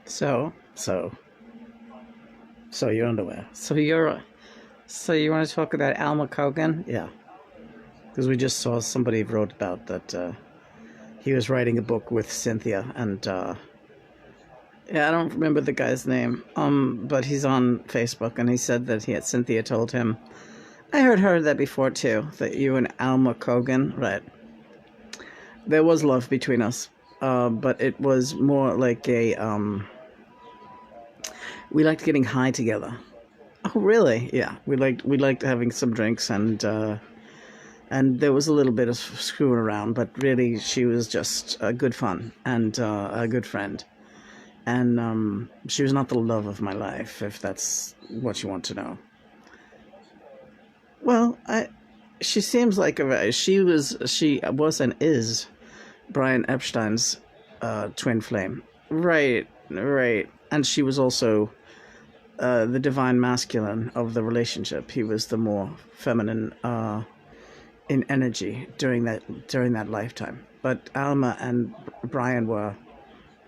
So, so, so your underwear. So you want to talk about ALMA COGAN? Yeah, because we just saw somebody wrote about that he was writing a book with Cynthia, and yeah, I don't remember the guy's name, but he's on Facebook, and he said that Cynthia told him. I heard that before too. That you and ALMA COGAN, right? There was love between us, but it was more like a we liked getting high together. Oh, really? Yeah, we liked having some drinks, and there was a little bit of screwing around, but really she was just good fun and a good friend, and she was not the love of my life, if that's what you want to know. Well, she seems like she was and is Brian Epstein's twin flame, right, and she was also the divine masculine of the relationship. He was the more feminine in energy during that lifetime. But Alma and Brian were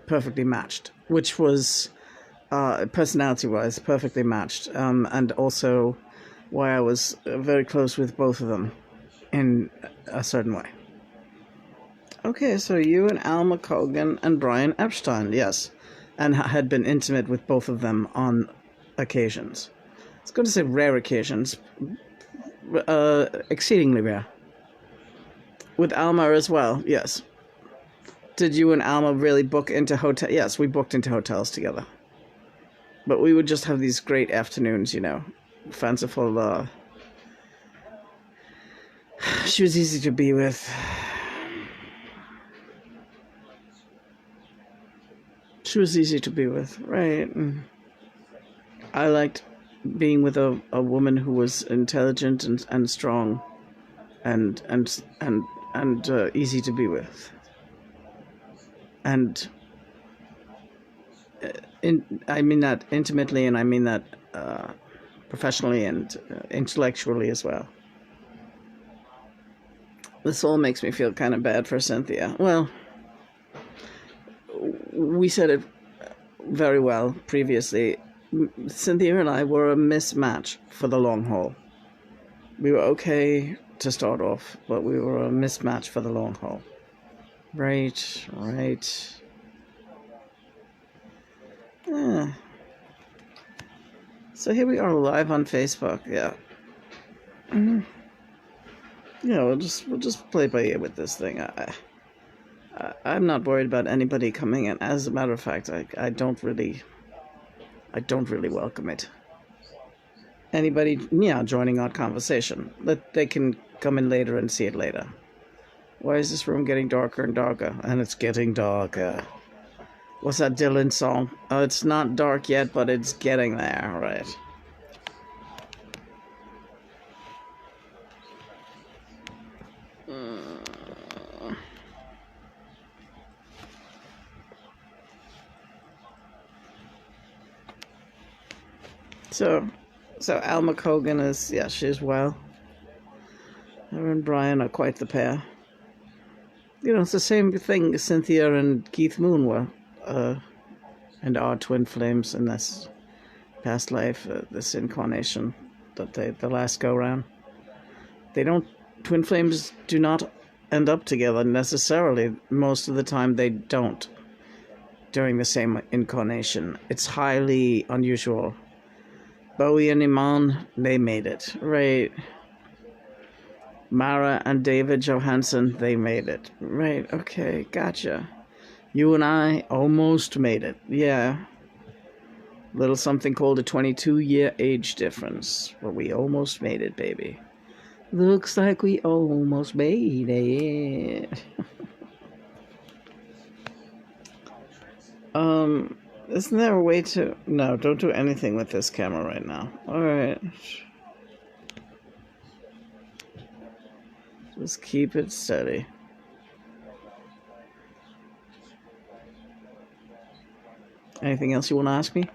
perfectly matched, which was personality-wise perfectly matched, and also why I was very close with both of them in a certain way. Okay, so you and Alma COGAN and Brian Epstein, yes, and had been intimate with both of them on occasions. It's good to say rare occasions, exceedingly rare. With Alma as well, yes. Did you and Alma really book into hotel? Yes, we booked into hotels together. But we would just have these great afternoons, fanciful. She was easy to be with. She was easy to be with, right? I liked being with a woman who was intelligent and strong, and easy to be with. And I mean that intimately, and I mean that professionally and intellectually as well. This all makes me feel kind of bad for Cynthia. Well, we said it very well previously. Cynthia and I were a mismatch for the long haul. We were okay to start off, but we were a mismatch for the long haul. Right. Yeah. So here we are live on Facebook. Yeah. Yeah, we'll just play by ear with this thing. I'm not worried about anybody coming in. As a matter of fact, I don't really welcome it. Anybody, joining our conversation, that they can come in later and see it later. Why is this room getting darker and darker? And it's getting darker. What's that Dylan song? Oh, it's not dark yet, but it's getting there, right? So Alma COGAN is, she's well. Her and Brian are quite the pair. It's the same thing Cynthia and Keith Moon were, and are twin flames in this past life, this incarnation, the last go round. Twin flames do not end up together necessarily. Most of the time they don't during the same incarnation. It's highly unusual. Bowie and Iman, they made it, right? Mara and David Johansen, they made it, right? Okay, gotcha. You and I almost made it, yeah. Little something called a 22-year age difference, but we almost made it, baby. Looks like we almost made it. Isn't there a way to... No, don't do anything with this camera right now. Alright. Just keep it steady. Anything else you want to ask me?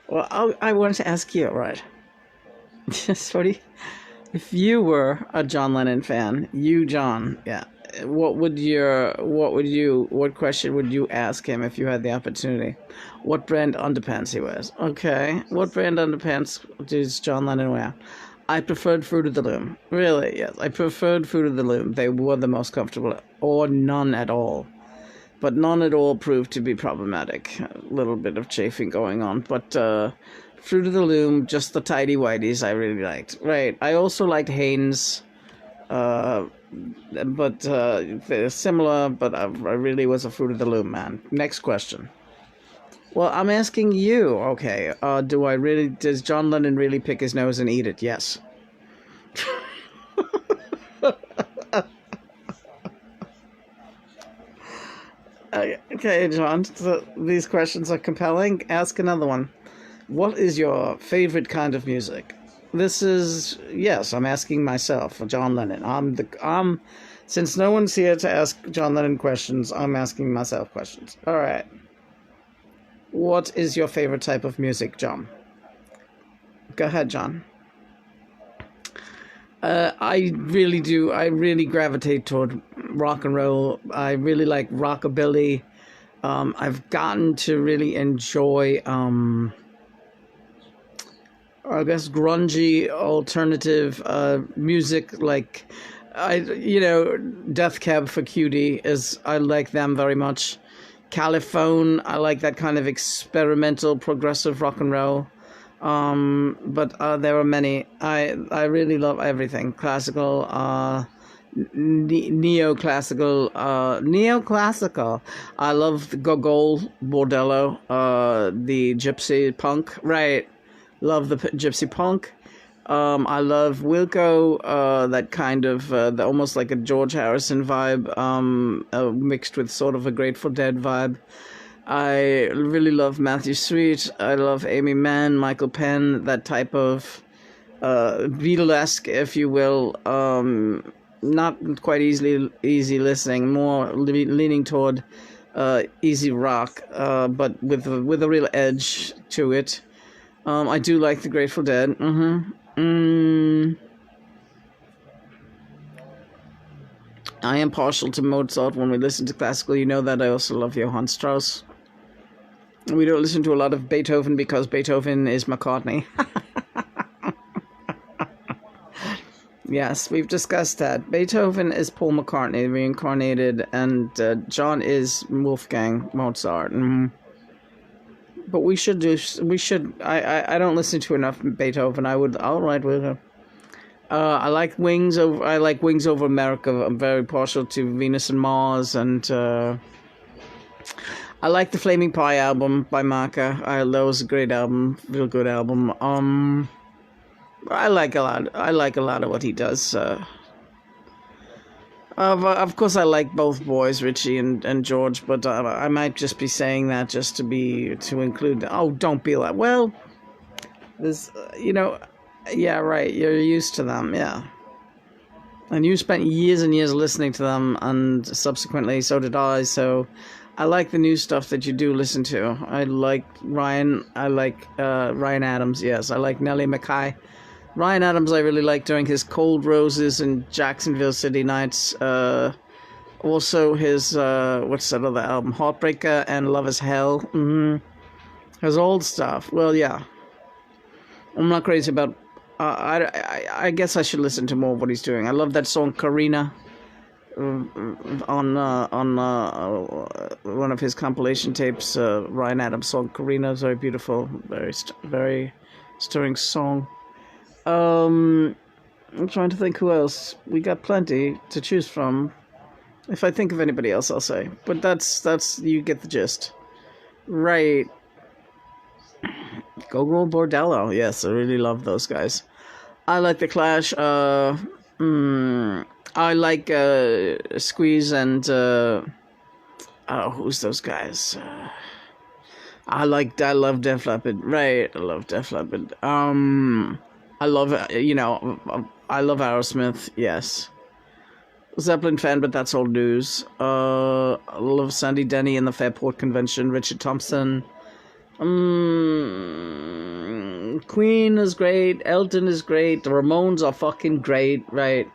Well, I wanted to ask you, right? Sorry. If you were a John Lennon fan, John, yeah. what question would you ask him if you had the opportunity? What brand underpants he wears? Okay. What brand underpants does John Lennon wear? I preferred Fruit of the Loom. Really, yes. I preferred Fruit of the Loom. They were the most comfortable, or none at all. But none at all proved to be problematic. A little bit of chafing going on. But Fruit of the Loom, just the tidy whities I really liked. Right. I also liked Hanes. But they're similar, but I really was a Fruit of the Loom man. Next question. Well, I'm asking you, okay, does John Lennon really pick his nose and eat it? Yes. Okay, John, so these questions are compelling. Ask another one. What is your favorite kind of music? Yes, I'm asking myself, John Lennon. Since no one's here to ask John Lennon questions, I'm asking myself questions. All right. What is your favorite type of music, John? Go ahead, John. I really do. I really gravitate toward rock and roll. I really like rockabilly. I've gotten to really enjoy, I guess, grungy alternative music. Like, Death Cab for Cutie I like them very much. Caliphone, I like that kind of experimental progressive rock and roll. But there are many. I really love everything. Classical, neoclassical. I love the Gogol, Bordello, the gypsy punk. Right, love the gypsy punk. I love Wilco, that kind of almost like a George Harrison vibe, mixed with sort of a Grateful Dead vibe. I really love Matthew Sweet. I love Amy Mann, Michael Penn, that type of Beatlesque, if you will. Not quite easy listening, more leaning toward easy rock, but with a real edge to it. I do like the Grateful Dead. I am partial to Mozart. When we listen to classical, you know that I also love Johann Strauss. We don't listen to a lot of Beethoven because Beethoven is McCartney. Yes, we've discussed that. Beethoven is Paul McCartney reincarnated, and John is Wolfgang Mozart. But I don't listen to enough Beethoven. All right with her. I like Wings Over America. I'm very partial to Venus and Mars, and I like the Flaming Pie album by Maka. That was a great album, real good album. I like a lot of what he does. Of course, I like both boys, Richie and George, but I might just be saying that just to include. Oh, don't be like. Well, there's yeah, right. You're used to them, yeah, and you spent years and years listening to them, and subsequently, so did I. So, I like the new stuff that you do listen to. I like Ryan. I like Ryan Adams. Yes, I like Nellie McKay. Ryan Adams, I really like during his Cold Roses and Jacksonville City Nights. Also his, what's that other album? Heartbreaker and Love is Hell. His old stuff. Well, yeah. I'm not crazy about... I guess I should listen to more of what he's doing. I love that song, Karina, on one of his compilation tapes. Ryan Adams' song, Karina, is very beautiful. Very stirring song. I'm trying to think who else. We got plenty to choose from. If I think of anybody else, I'll say. But that's you get the gist. Right. Gogol Bordello. Yes, I really love those guys. I like The Clash. I like Squeeze and who's those guys? I love Def Leppard. Right, I love Def Leppard. I love Aerosmith, yes. Zeppelin fan, but that's old news. I love Sandy Denny and the Fairport Convention, Richard Thompson. Queen is great, Elton is great, the Ramones are fucking great, right?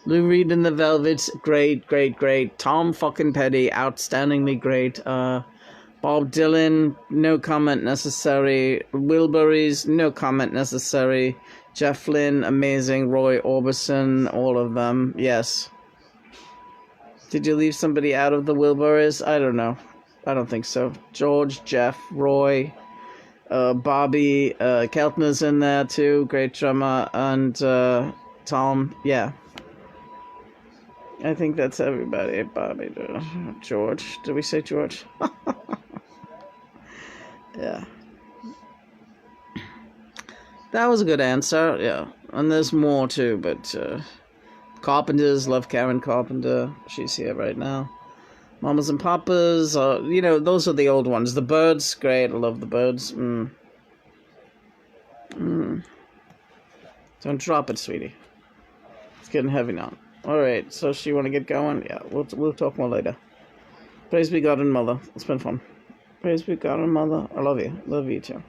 Lou Reed and the Velvets, great, great, great. Tom fucking Petty, outstandingly great. Bob Dylan, no comment necessary. Wilburys, no comment necessary. Jeff Lynne, amazing. Roy Orbison, all of them, yes. Did you leave somebody out of the Wilburys? I don't know. I don't think so. George, Jeff, Roy, Bobby, Keltner's in there too, great drummer, and Tom, yeah. I think that's everybody. Bobby, George. Did we say George? Yeah. That was a good answer, yeah. And there's more too, but Carpenters, love Karen Carpenter. She's here right now. Mamas and Papas, those are the old ones. The Birds, great. I love the Birds. Don't drop it, sweetie. It's getting heavy now. All right, so you want to get going? Yeah, we'll talk more later. Praise be God and Mother. It's been fun. Praise be God and Mother. I love you. Love you too.